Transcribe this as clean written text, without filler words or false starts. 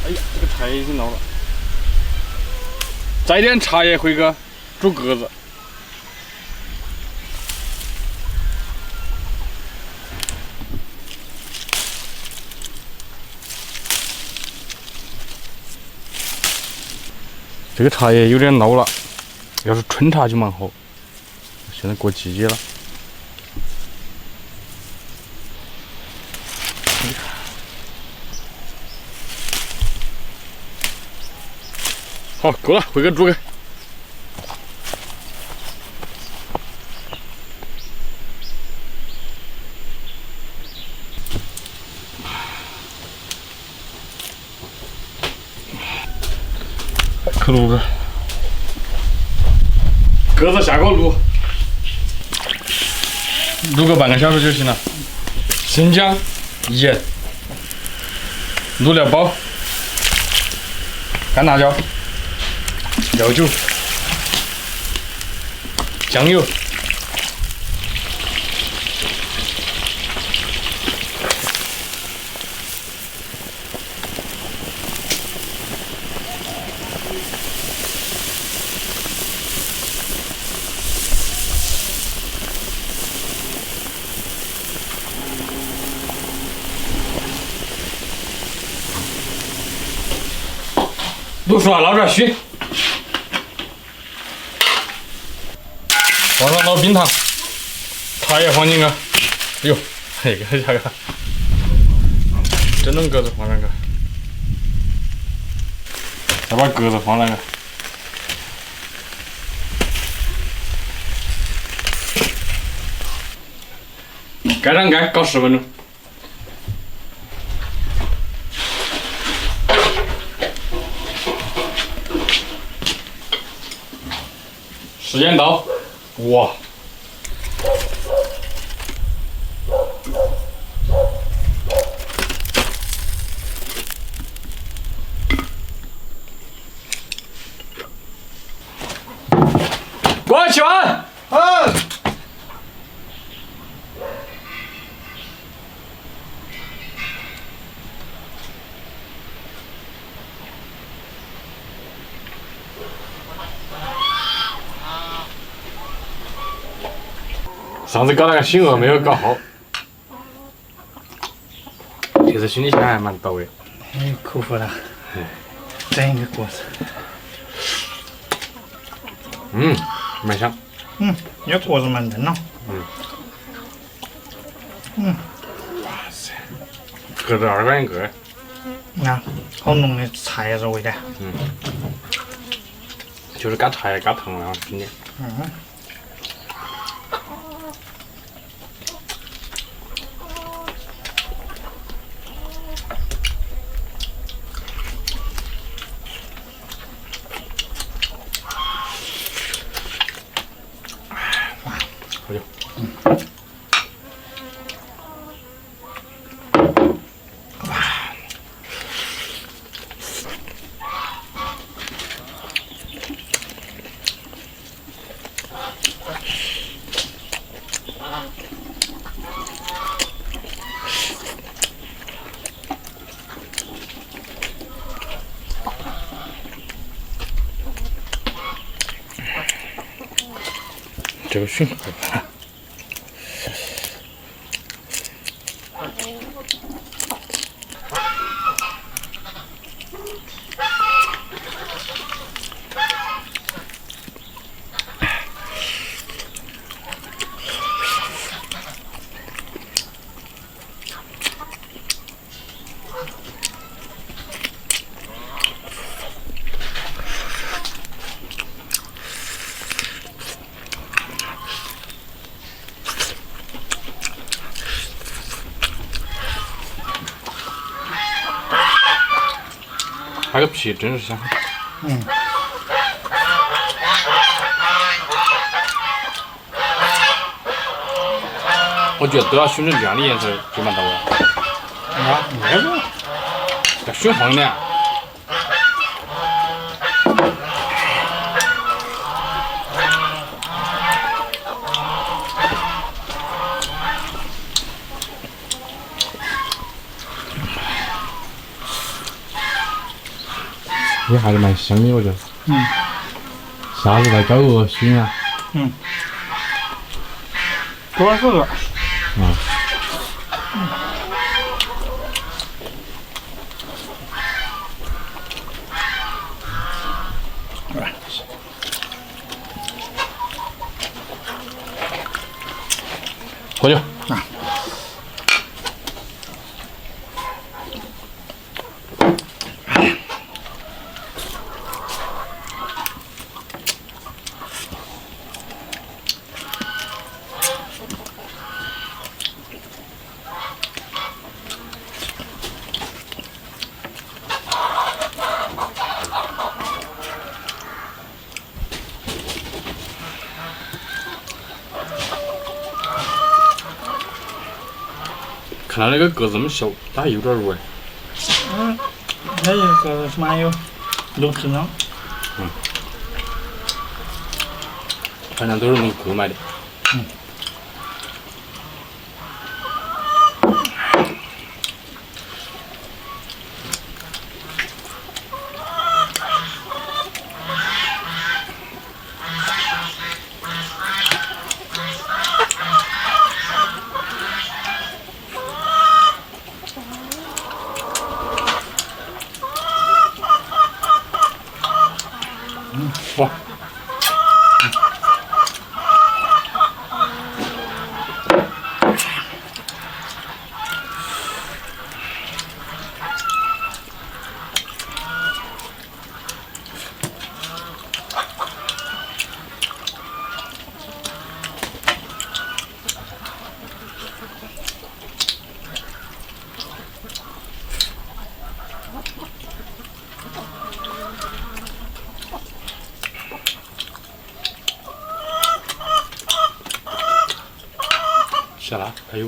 哎呀，这个菜已经老了，再点茶叶，辉哥，煮鸽子。这个茶叶有点老了，要是春茶就蛮好。现在过季节了。好，够了，辉哥煮开。可卤个，鸽子下锅卤，卤个半个小时就行了。生姜、盐、卤料包、干辣椒、料酒、酱油。卤熟了，捞出来熏。放上老冰糖，茶叶放进去。哎呦，这个这个，整笼鸽子放上去，再把鸽子放上去。盖上盖，搞10分钟。时间到，哇！过来吃饭。上次搞那个醒鹅没有搞好，这次兄弟现在还蛮到位。哎，口服了，整一个锅子。蛮香。这锅子蛮嫩了。哇塞，鸽子2块钱一个。啊，好浓的茶叶子味道。就是加茶叶加糖然后经典。好久。这个熏可怕。它个皮真是香。我觉得都要熏成这样的颜色就蛮到位。那个要熏黄点。也还是蛮香的，我觉得。嗯。下次再搞个熏啊。嗯。多是个。嗯。喝酒。啊。看他那个个子这么小，他还有点肉哎。嗯，那个是蛮有肉质呢。嗯。反正都是弄购买的。嗯。哇！下来，还有。